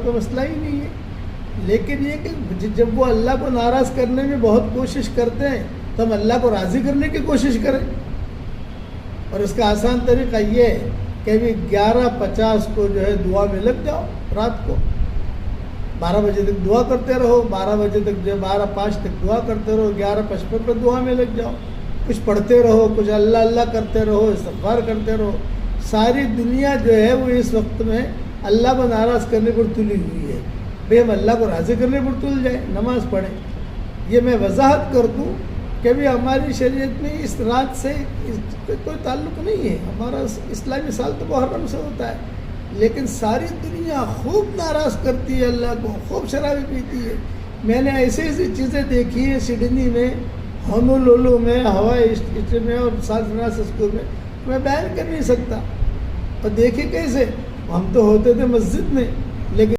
کا مسئلہ ہی نہیں ہے، لیکن یہ کہ جب وہ اللہ کو ناراض کرنے میں بہت کوشش کرتے ہیں تو ہم اللہ کو راضی کرنے کی کوشش کریں. اور اس کا آسان طریقہ یہ ہے کہ ابھی 11:50 کو جو ہے دعا میں لگ جاؤ. رات کو 12 بجے تک دعا کرتے رہو، 12 بجے تک جو 12:05 تک دعا کرتے رہو، 11:55 پر دعا میں لگ جاؤ. کچھ پڑھتے رہو، کچھ اللہ اللہ کرتے رہو، استغفار کرتے رہو. ساری دنیا جو ہے وہ اس وقت میں اللہ کو ناراض کرنے پر تلی ہوئی ہے. بھئی ہم اللہ کو راضی کرنے پر تل جائیں، نماز پڑھیں. یہ میں وضاحت کر دوں کہ بھی ہماری شریعت میں اس رات سے کوئی تعلق نہیں ہے. ہمارا اسلامی سال تو محرم سے ہوتا ہے، لیکن ساری دنیا خوب ناراض کرتی ہے اللہ کو، خوب شرابی پیتی ہے. میں نے ایسی چیزیں دیکھی ہیں سڈنی میں، ہونولولو میں، ہوائی اسٹیشن میں اور سان فرانسسکو میں بیان کر نہیں سکتا. اور دیکھیں کیسے ہم تو ہوتے تھے مسجد میں، لیکن